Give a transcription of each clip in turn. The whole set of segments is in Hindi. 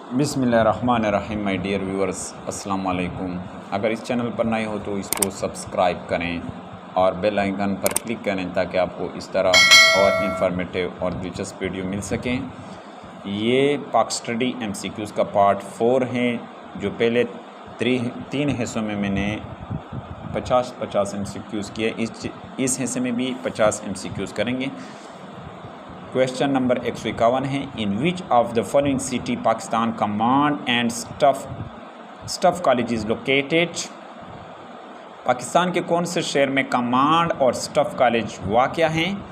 बिस्मिल्लाहिर्रहमानिर्रहीम। माय डियर व्यूअर्स, अस्सलाम वालेकुम। अगर इस चैनल पर नए हो तो इसको सब्सक्राइब करें और बेल आइकन पर क्लिक करें ताकि आपको इस तरह और इन्फॉर्मेटिव और दिलचस्प वीडियो मिल सकें। ये पाक स्टडी MCQs का पार्ट 4 है, जो पहले तीन हिस्सों में मैंने 50 MCQs किए। इस हिस्से में भी 50 MCQs करेंगे। क्वेश्चन नंबर 151 है, in which of the following city Pakistan command and staff college is located. Pakistan के कौन से शहर में कमांड और स्टफ कॉलेज वाक़या हैं।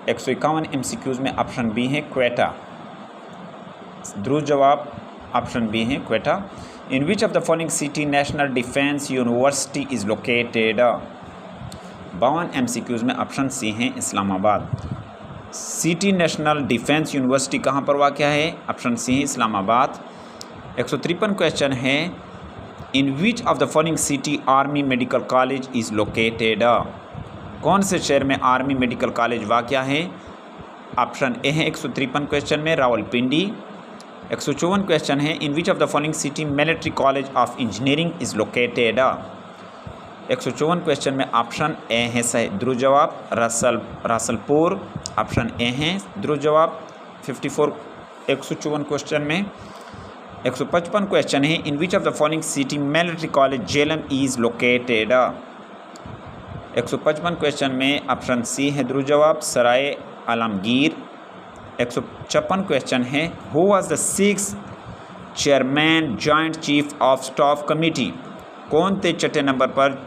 151 MCQs में ऑप्शन बी है क्वेटा। दुरुस्त जवाब ऑप्शन बी है Quetta. In which of the following city national defence university is located. 52 MCQs में ऑप्शन सी है Islamabad. City national defence university कहाँ पर वाक़या है। ऑप्शन सी है इस्लामाबाद। 153 क्वेश्चन है, in which of the following city army medical college is located. कौन से शहर में आर्मी मेडिकल कॉलेज वाक़या है। ऑप्शन ए है 153 क्वेश्चन में रावलपिंडी। 154 क्वेश्चन है, in which of the following city military college of engineering is located. 154 question में ऑप्शन ए है सही दुरुस्त जवाब रसलपुर। ऑप्शन ए है दुरुस्त जवाब। 154 क्वेश्चन में 155 क्वेश्चन है, in which of the following city military college Jhelum is located. 155 question में ऑप्शन सी है दुरुस्त जवाब सराय आलमगीर। 156 क्वेश्चन है, who was the 6th chairman joint chief of staff committee. कौन थे छठे नंबर पर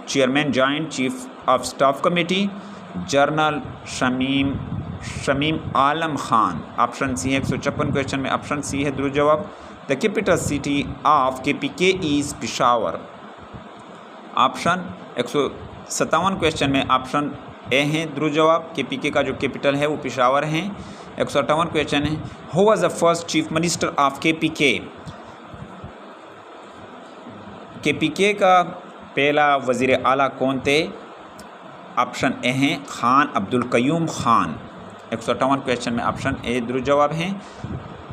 chairman joint chief of staff committee. General Shamim Alam Khan. Option C है 156 क्वेश्चन में ऑप्शन सी है दुरुस्त जवाब। The capital city of KPK is Peshawar. Option 157 question में ऑप्शन ए है दुरुस्त जवाब। KPK का जो कैपिटल है वो पेशावर है। 158 क्वेश्चन है, who was the first chief minister of KPK। KPK का पहला वज़ीर आला कौन थे। ऑप्शन ए हैं खान अब्दुल कयूम खान। 158 क्वेश्चन में ऑप्शन ए दुरुस्त जवाब है।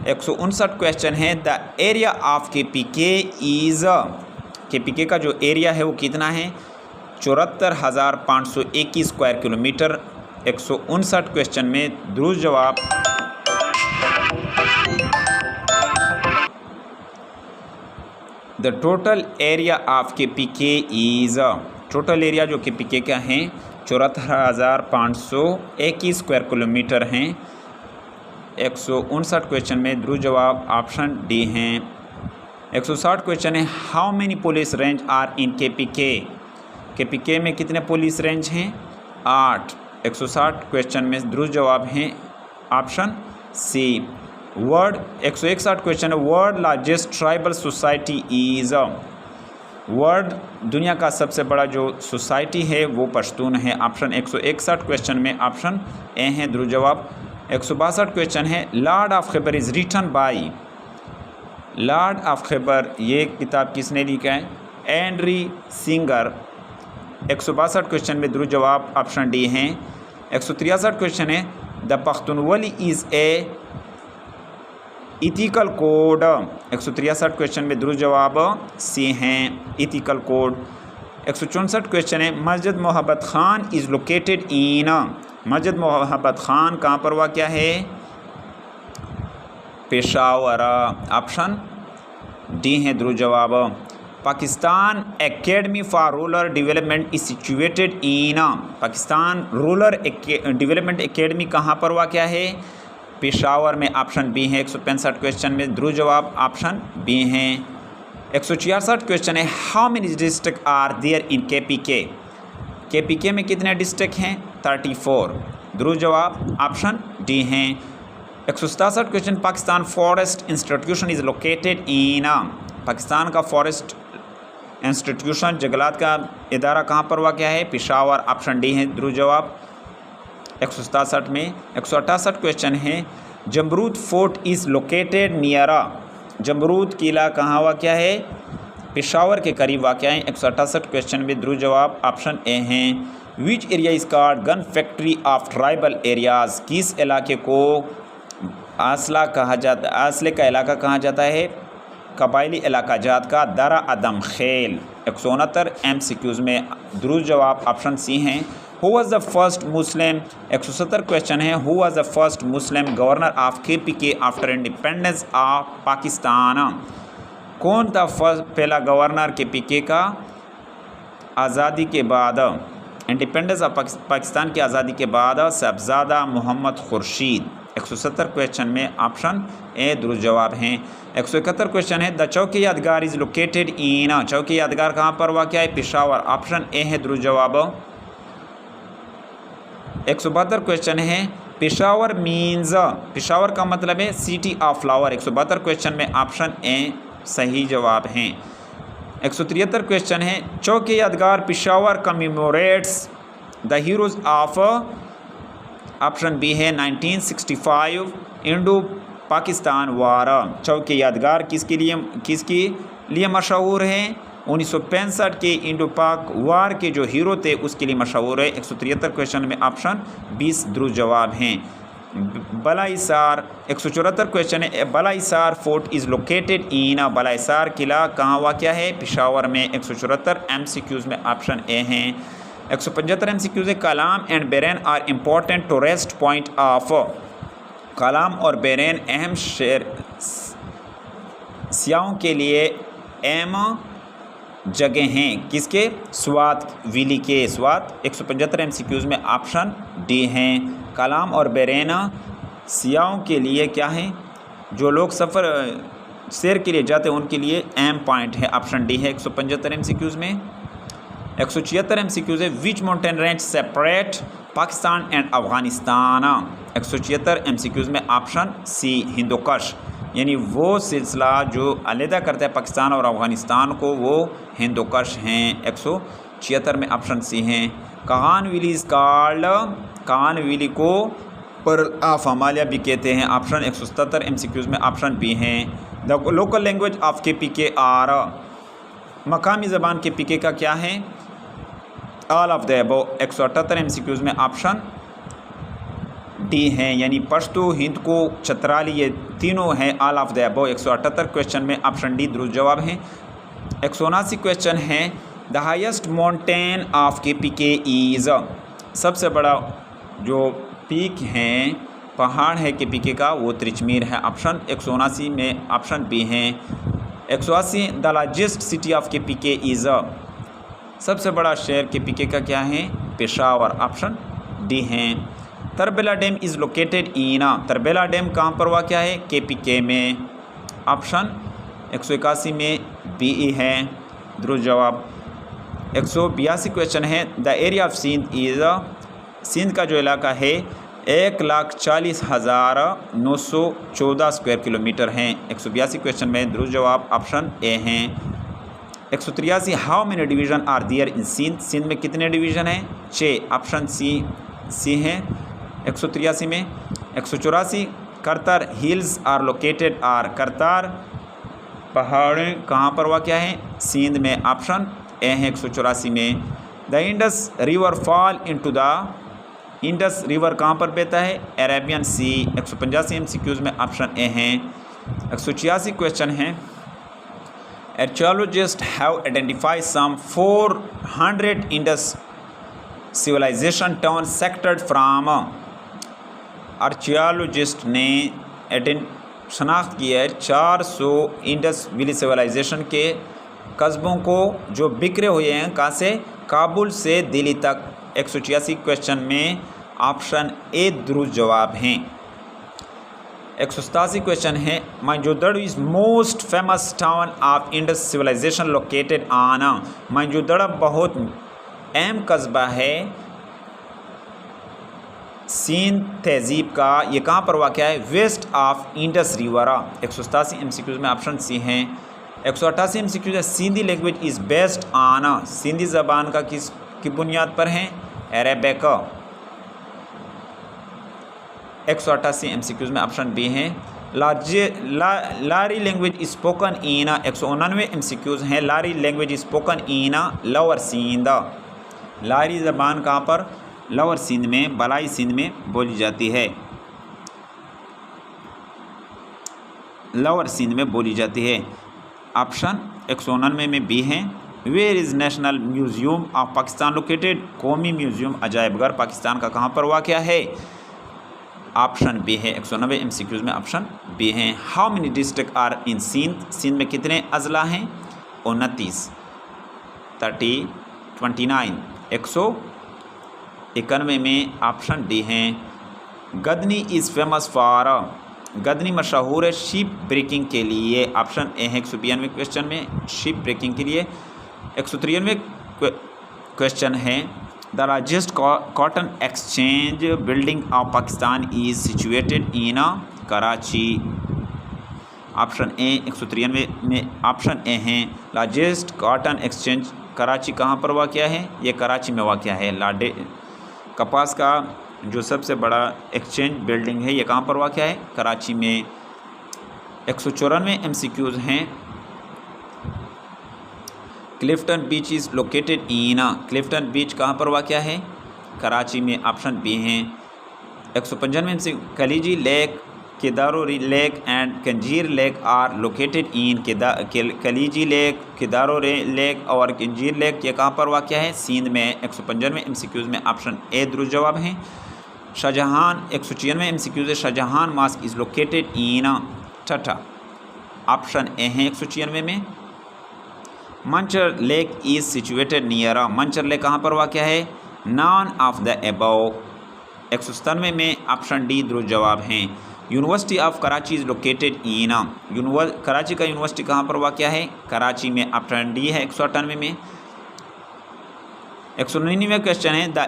159 क्वेश्चन है, द एरिया ऑफ KPK का जो एरिया है वो कितना है। 74,521 स्क्वायर किलोमीटर। 159 क्वेश्चन में दुरुस्त जवाब the total area of KPK is. Total area जो KPK का है 74,521 स्क्वायर किलोमीटर हैं। 159 क्वेश्चन में दुरुस्त जवाब ऑप्शन डी हैं। 160 क्वेश्चन है, how many police range are in KPK में कितने पुलिस रेंज हैं 8। 160 क्वेश्चन में दुरुस्त जवाब हैं ऑप्शन सी। वर्ल्ड 161 क्वेश्चन है, world largest tribal society is. World दुनिया का सबसे बड़ा जो सोसाइटी है वो पश्तून है। ऑप्शन 161 क्वेश्चन में ऑप्शन ए है दुरुस्त जवाब। 162 क्वेश्चन है, lord of Khyber is written by. Lord of Khyber ये किताब किसने लिखा है। Andriy singer. 162 क्वेश्चन में दुरुस्त जवाब ऑप्शन डी हैं। 163 क्वेश्चन है, the Pakhtunwali is a ethical code. 163 question में दुरुस्त जवाब सी हैं इथिकल कोड। 164 क्वेश्चन है, मस्जिद मोहब्बत खान इज़ लोकेटेड इन। मस्जिद मोहब्बत खान कहाँ पर वाक़या है पेशावर। ऑप्शन डी है दुरुस्त जवाब। Pakistan academy for rural development is situated in. Pakistan rural development academy कहाँ पर वाक़या है पेशावर में। ऑप्शन बी है। 165 क्वेश्चन में दुरुस्त जवाब ऑप्शन बी हैं। 166 क्वेश्चन है, how many district are there in KPK में कितने डिस्ट्रिक्ट हैं 34। दुरुस्त जवाब ऑप्शन डी हैं। 167 question, Pakistan forest institution is located इन। पाकिस्तान का फॉरेस्ट इंस्टीट्यूशन जंगलात का इदारा कहाँ पर वाक़या है पेशावर। ऑप्शन डी है दुरुस्त जवाब। 167 में 168 क्वेश्चन है, Jamrud fort is located near. Jamrud किला कहाँ वाक़या है पेशावर के करीब वाक़या है। 168 क्वेश्चन में दुरुस्त जवाब ऑप्शन ए हैं। Which area is called gun factory of tribal areas. किस इलाके को आसला कहा जाता, आसले का इलाका कहा जाता है कबायली इलाका जात का दरा अदम खेल। 169 MCQs में दुरुस्त जवाब ऑप्शन सी हैं। Who was the first Muslim, 170 question है, who was the first Muslim governor of KPK after independence of Pakistan. कौन था पहला गवर्नर KPK का आज़ादी के बाद, इंडिपेंडेंस ऑफ पाकिस्तान की आज़ादी के बाद? साहबजादा मोहम्मद खुर्शीद। 170 क्वेश्चन में ऑप्शन ए दुरुस्त जवाब हैं। 171 क्वेश्चन है द चौकी यादगार इज़ लोकेटेड इन, चौकी यादगार कहाँ पर वाक़ है? पेशावर। ऑप्शन ए है दुरुस्त जवाब। 172 क्वेश्चन है पेशावर मीन्स, पेशावर का मतलब है सिटी ऑफ फ्लावर। 172 क्वेश्चन में ऑप्शन ए सही जवाब हैं। 173 क्वेश्चन है Chowk Yadgar Peshawar commemorates the heroes of, option B है 1965 इंडो पाकिस्तान वार। चौकी यादगार किसके लिए मशहूर है? 1965 के इंडो पाक वार के जो हीरो थे उसके लिए मशहूर है। 173 क्वेश्चन में ऑप्शन 20 दुरुस्त जवाब हैं। बलाइसार 174 क्वेश्चन है बलाइसार फोर्ट इज़ लोकेटेड इन, बलाइसार किला कहाँ वाक़या है? पेशावर में। 174 MCQs में ऑप्शन ए हैं। 175 MCQs है Kalam and Bahrain are important tourist point of, Kalam और बेरेन अहम शहर सियाहों के लिए अहम जगह हैं किसके? स्वात वैली के। स्वात 175 MCQs में ऑप्शन डी हैं। कलाम और बेरेन सियाहों के लिए क्या है? जो लोग सैर के लिए जाते हैं उनके लिए अहम पॉइंट है। ऑप्शन डी है 175 MCQs में। 176 MCQs है which mountain range separate Pakistan and Afghanistan. 176 MCQs में ऑप्शन सी हिंदुकश, यानी वो सिलसिला जो अलहदा करता है पाकिस्तान और अफ़गानिस्तान को, वो हिंदुकश हैं। 176 में ऑप्शन सी हैं। Kaghan valley is called, Kaghan valley को पर्ल ऑफ हिमालय भी कहते हैं। ऑप्शन 177 MCQs में ऑप्शन बी हैं। The local language of KPK are, मकामी ज़बान KPK का क्या है? All of the above. 178 MCQs में ऑप्शन डी हैं, यानी पश्तो, हिंदको, चतराली, ये तीनों हैं all of the above. 178 question में ऑप्शन डी दुरुस्त जवाब हैं। 179 क्वेश्चन है the highest mountain of KPK is, सबसे बड़ा जो पीक हैं पहाड़ है KPK का वो त्रिचमीर है। ऑप्शन 179 में ऑप्शन बी हैं। 180 the largest city of KPK is, सबसे बड़ा शहर KPK का क्या है? पेशावर। ऑप्शन डी हैं। Tarbela dam is located in, Tarbela dam कहाँ पर वाक़या है? KPK में। ऑप्शन 181 में BE है दुरुस्त जवाब। 182 क्वेश्चन है the area of Sindh is, Sindh का जो इलाका है 1,40,914 स्क्वायर किलोमीटर हैं। 182 क्वेश्चन में दुरुस्त जवाब ऑप्शन ए हैं। 183 हाउ मेनी डिवीज़न आर दियर इन सिंध, सिंध में कितने डिवीज़न हैं? 6। ऑप्शन सी है 183 में। 184 Kirthar hills are located are, Kirthar पहाड़ें कहाँ पर वाक़या है? सिंध में। ऑप्शन ए है 184 में। The Indus river fall into the, Indus river कहाँ पर बहता है? Arabian sea. 185 MCQs में ऑप्शन ए हैं। 186 क्वेश्चन है archaeologist have identified some 400 Indus civilisation town scattered from, archaeologist ने शनाख्त की है 400 इंडस वैली सिविलाइजेशन के कस्बों को जो बिखरे हुए हैं कहाँ से? काबुल से दिल्ली तक। 186 क्वेश्चन में ऑप्शन ए दुरुस्त जवाब हैं। 187 क्वेश्चन है Mohenjodaro is most famous town of Indus civilization located on, Mohenjodaro बहुत अहम कस्बा है सिंध तहजीब का, ये कहाँ पर वाक़या है? West of Indus river. 187 MCQs में ऑप्शन सी हैं। 188 MCQs है Sindhi language is based on, Sindhi ज़बान का की बुनियाद पर है? अरेबिक। 188 MCQs में ऑप्शन बी हैं। Lari language spoken in, 199 MCQs हैं Lari language spoken in lower Sindh, Lari ज़बान कहाँ पर? लोअर सिंध में, बलाई सिंध में बोली जाती है। लोअर सिंध में बोली जाती है। ऑप्शन 199 में बी है। Where is national museum of Pakistan located? कौमी म्यूज़ियम अजायबघर पाकिस्तान का कहाँ पर वाक़या है? ऑप्शन बी है। 190 MCQs में ऑप्शन बी है। How many district are in Sindh? Sindh में कितने अजला हैं? 29, 30, 29। 191 में ऑप्शन डी है। गदनी इज़ फेमस फॉर? गदनी मशहूर है शिप ब्रेकिंग के लिए। ऑप्शन ए है 192 क्वेश्चन में शिप ब्रेकिंग के लिए। 193 क्वेश्चन है the largest cotton exchange building of Pakistan is situated in Karachi. Option A 193 में ऑप्शन ए है लार्जेस्ट कॉटन एक्सचेंज कराची कहाँ पर वाक़या है? ये कराची में वाक़या है। कपास का जो सबसे बड़ा एक्सचेंज बिल्डिंग है ये कहाँ पर वाक़या है? कराची में। 194 MCQs हैं। Clifton beach is located in? Clifton beach कहाँ पर वाक़या है? कराची में। ऑप्शन बी हैं। 195 MCQ Khaliji lake, Kedaro lake and Kinjhar lake are located in? Khaliji lake, Kedaro lake और कंजीर लेक ये कहाँ पर वाक़या है? सिंध में। 195 MCQs में ऑप्शन ए दुरुस्त जवाब है। शाहजहान 196 MCQs है। Shahjahan mosque is located in Thatta. Option A है 196 में। Manchar lake is situated near? Manchar lake कहाँ पर वाक़या है? None of the above. 197 में ऑप्शन डी दुरुस्त जवाब हैं। University of Karachi is located इन? कराची का यूनिवर्सिटी कहाँ पर वाक़या है? कराची में। ऑप्शन डी है 198 में। 199 क्वेश्चन है the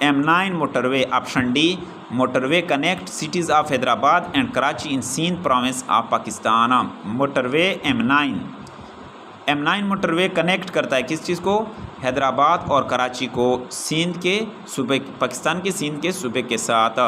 M9 motorway. Option D motorway connect cities of Hyderabad and Karachi in Sindh province of Pakistan. Motorway M9 motorway connect करता है किस चीज़ को? हैदराबाद और कराची को सिंध के सूबे, पाकिस्तान के सिंध के सूबे के साथ।